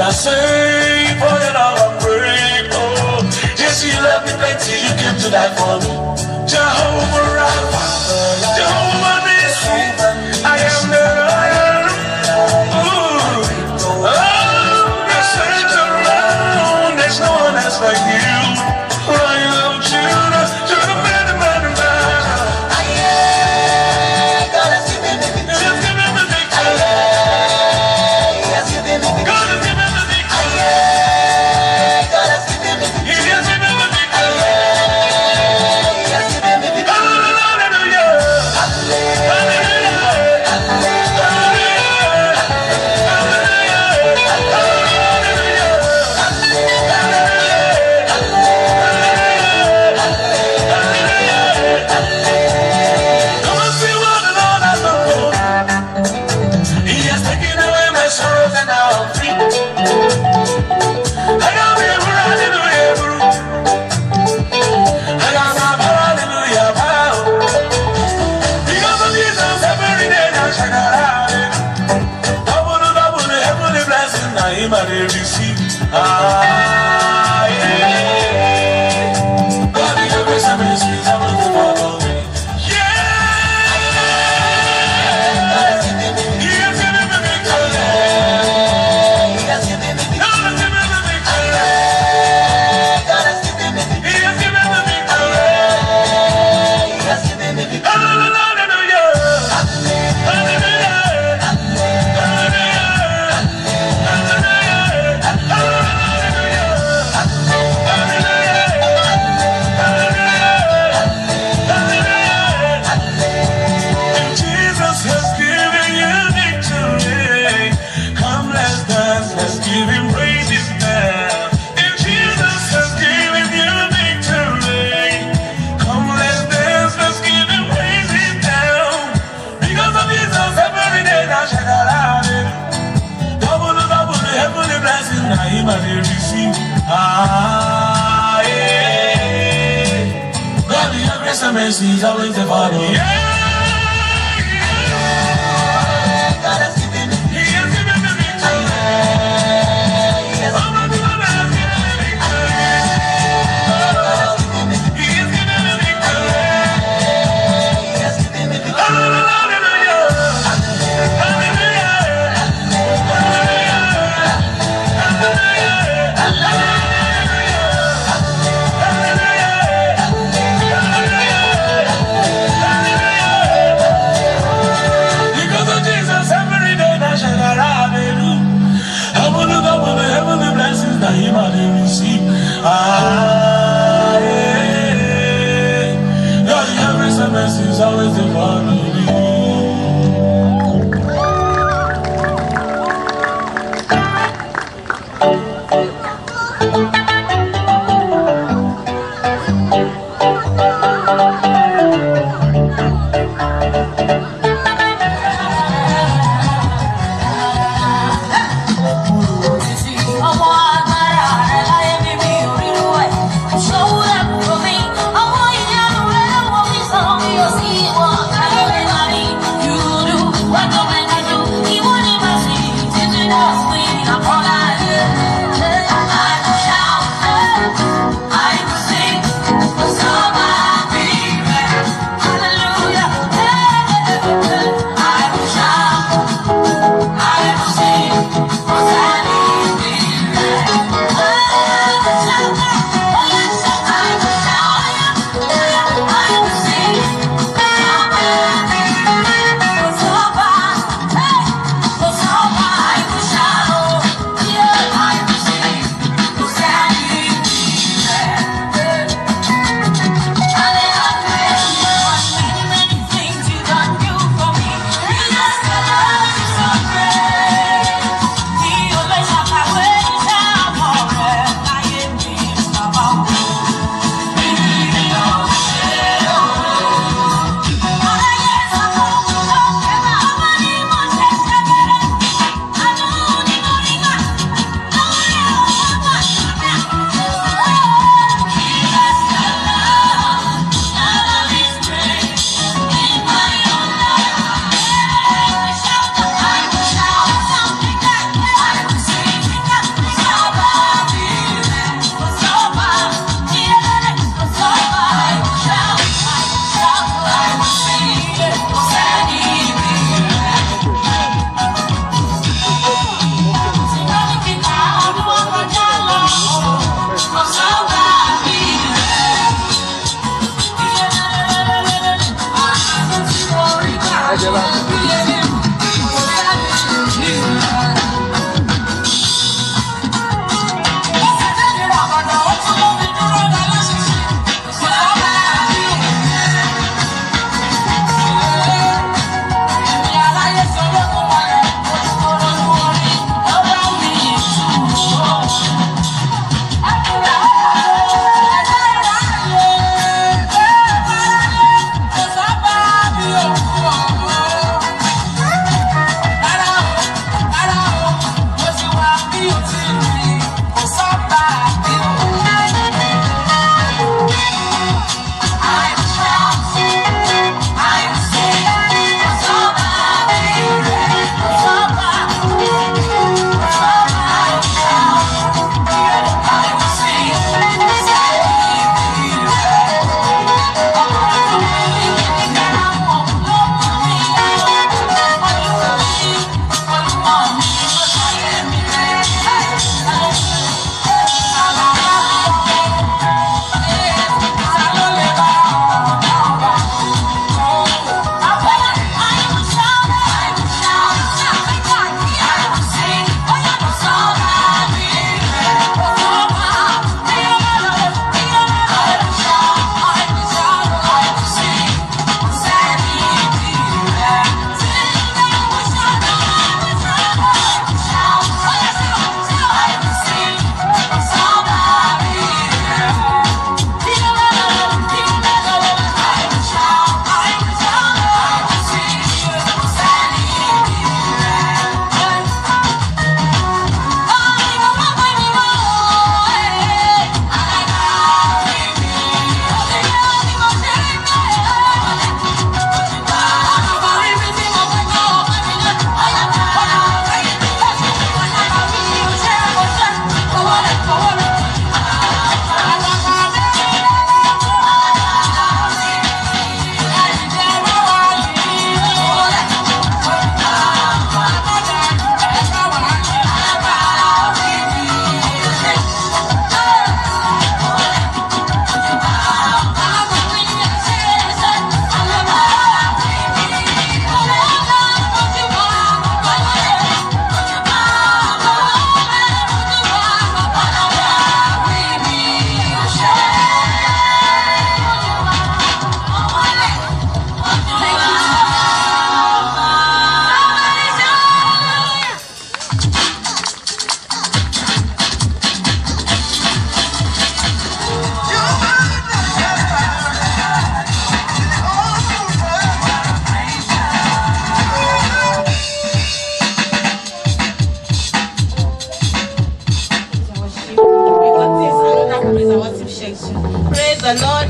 I say for your love I'm grateful. Yes, you love me plenty, you came to die for me. Jehovah Rapha, Jehovah Nissi, I am the I am. Ooh. Oh, you search around, there's no one else like you. I love you, to the man, man, man. God has given me victory. God has given me victory. He has given me victory. God has given me victory. God has given me victory. He has given me victory. He has given me victory. Hallelujah. Hallelujah. Come and see what the Lord has done. He has taken away my sorrows and now I'm free. I got me a hallelujah. I got my hallelujah. Because of Jesus, every day I shall out. Double, the heavenly blessing I am at every seat. Ah, yeah. God, you have some mysteries, I want to follow me. Yeah. He has given me victory. He has given me victory. God has given me victory. God has given me victory. He has given me victory. He has given me victory. Hallelujah. Hallelujah. Jesus has given you victory. Come, let's dance, let's give him praises now. If Jesus has given you victory, come, let's dance, let's give him praises now. Because of Jesus, every day I shall out it. Double, the heavenly blessing I am at receive. Ah, yeah. God, your grace and mercy is always the Father. Yeah. God has given me. He has given me victory. He has given me victory. He has given me victory. He has given me victory. Hallelujah. Because of Jesus, every day I shall arrive. I will look up on the heavenly blessings that he might receive. Ah, yeah. God, your grace and mercy is always the follow me. Shout Praise the Lord.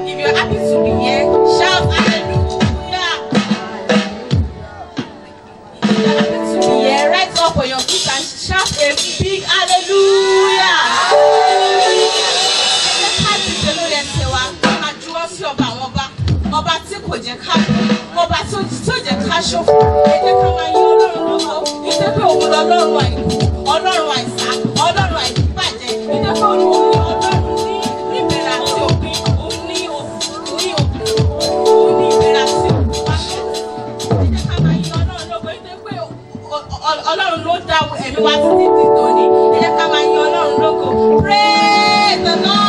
If you're happy to be here, shout hallelujah. If you're happy to be here, rise up on your feet and shout a big hallelujah. Ọba tí kò jẹ́ ká ọba tó jẹ́ ká ṣòfò ẹ jẹ́ ká máa yìn Ọlọ́run lógo nítorí pé òun lọ́lọ́run àìkú Ọlọ́run àìsà Ọlọ́run àìdíbàjẹ́ nítorí pé òun Ọlọ́run ní ìbẹ̀rẹ̀ àti òpin òun ní ìbẹ̀rẹ̀ àti òpin wáṣẹ́ ẹ jẹ́ ká máa yìn Ọlọ́run lógo nítorí pé Ọlọ́run ló dá ẹ̀mí wá sí títí tòní ẹ jẹ́ ká máa yìn Ọlọ́run lógo. Praise the Lord.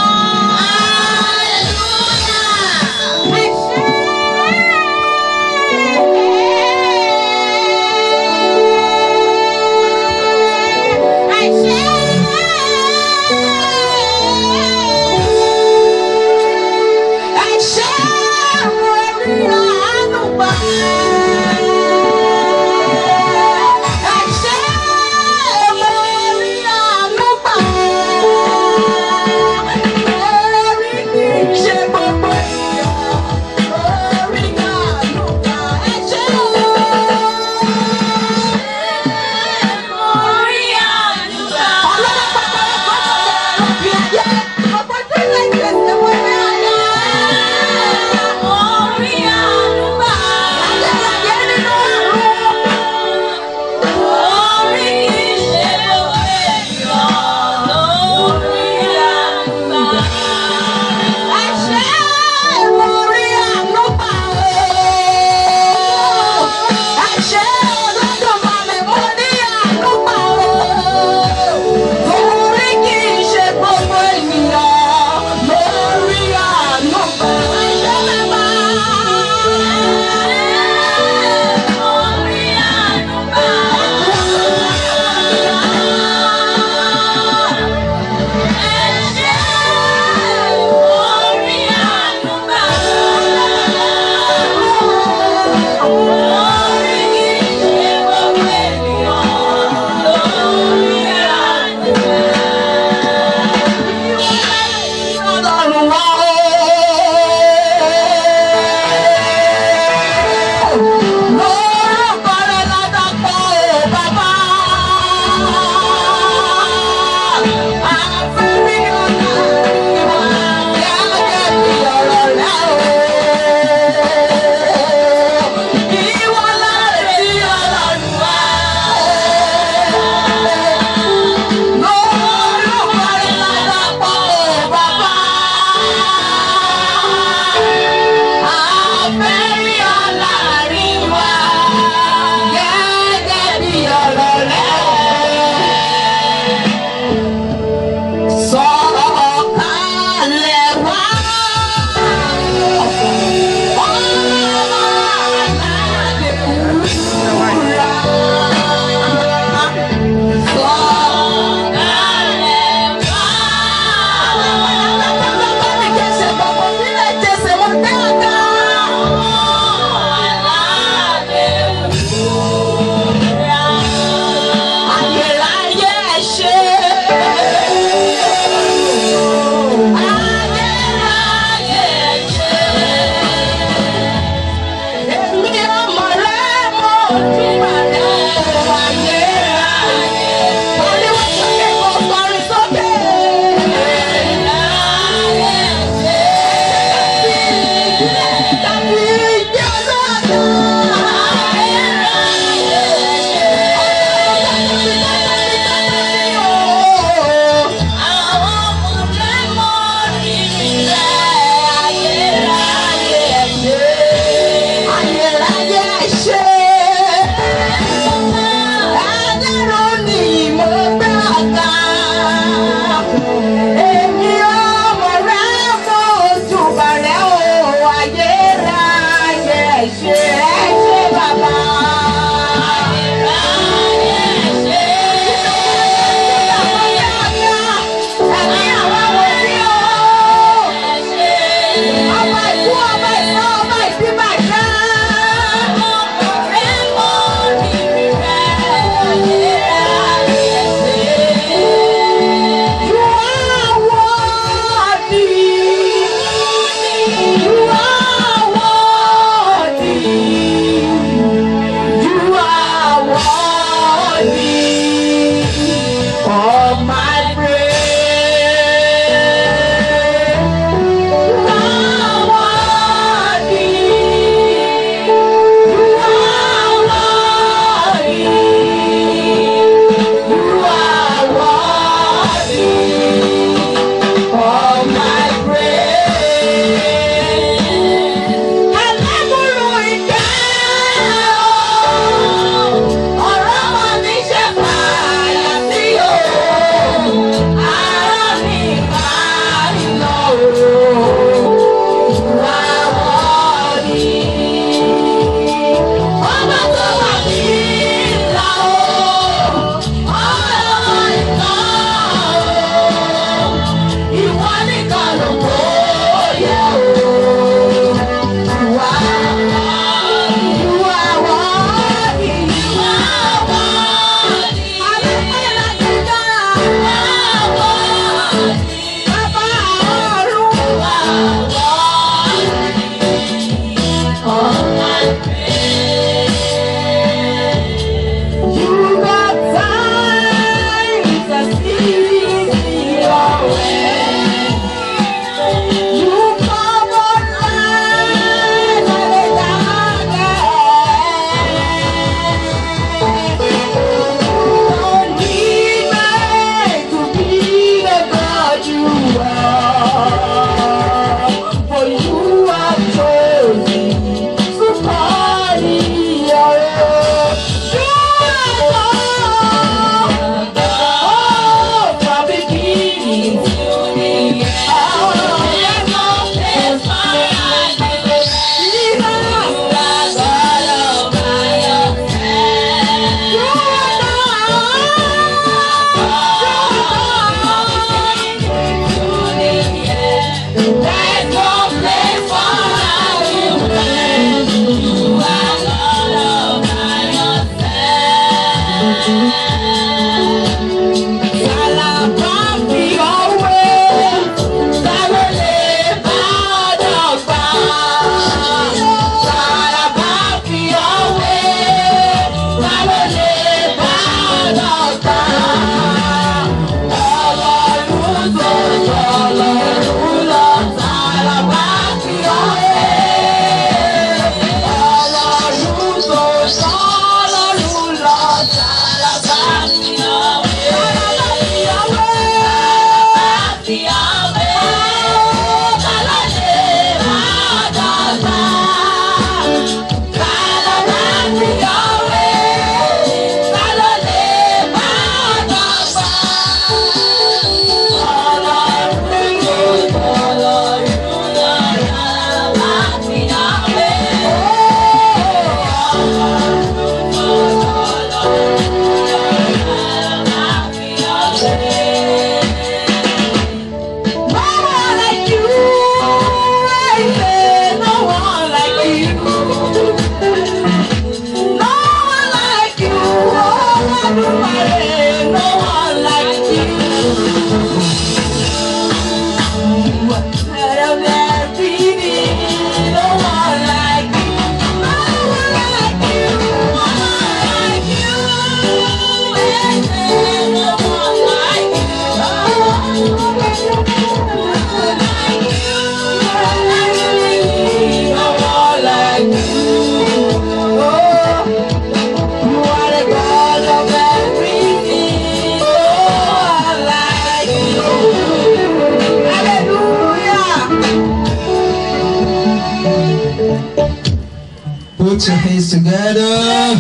Put your hands together.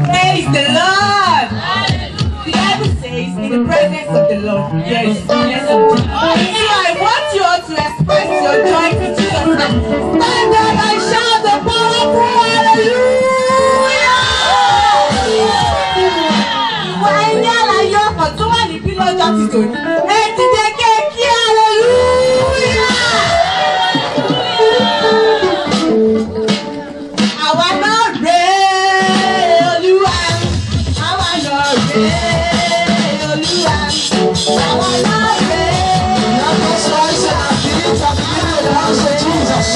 Praise the Lord. The Bible says, in the presence of the Lord, there is fullness of joy. So I want you all to express your joy to Jesus. Stand up and shout the powerful hallelujah. Ìwà ẹni àlàyé ọkọ̀ tó wà níbí lọ́jọ́ ti tòní. Ẹ ti jẹ́ kéèkì hallelujah. Àwa náà rèé Olúwa. Àwa náà rèé Olúwa. Àwa náà rèé. That's why I said, I believe the house of Jesus.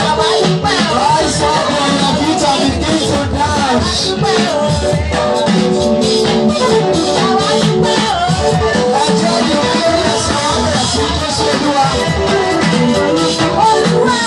Àwa dúpẹ́ o. Rise up on your feet and begin to dance. Dúpẹ́ o. Àwa dúpẹ́ o. Enjoy your glorious harvest in this Olúwa. Olúwa.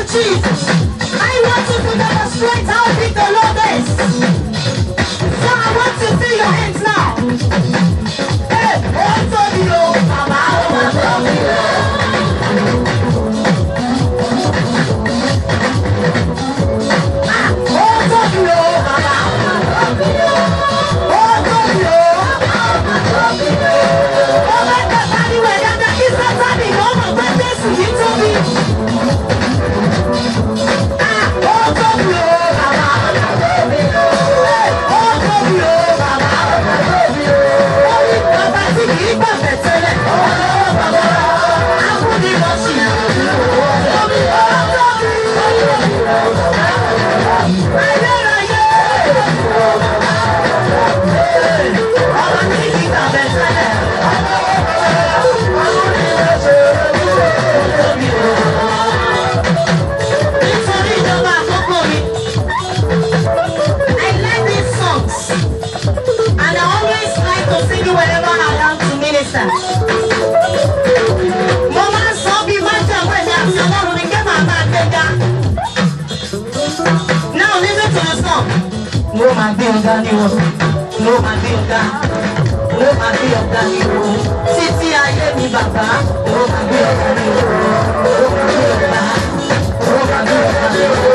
Jesus, I want you to demonstrate how big the Lord is. So I want to see your hands now. Hey, hold on you, Mama, hold on you. Hold on you, Mama, hold on you. Hold on you, Mama, hold on you. Oh my God, anyway, that is not funny. Oh my goodness, you told me. No man be on that you. No man be on that. No man be on that you. Titi aye mi baba. No man be on that you. No man be on that. No man be on that.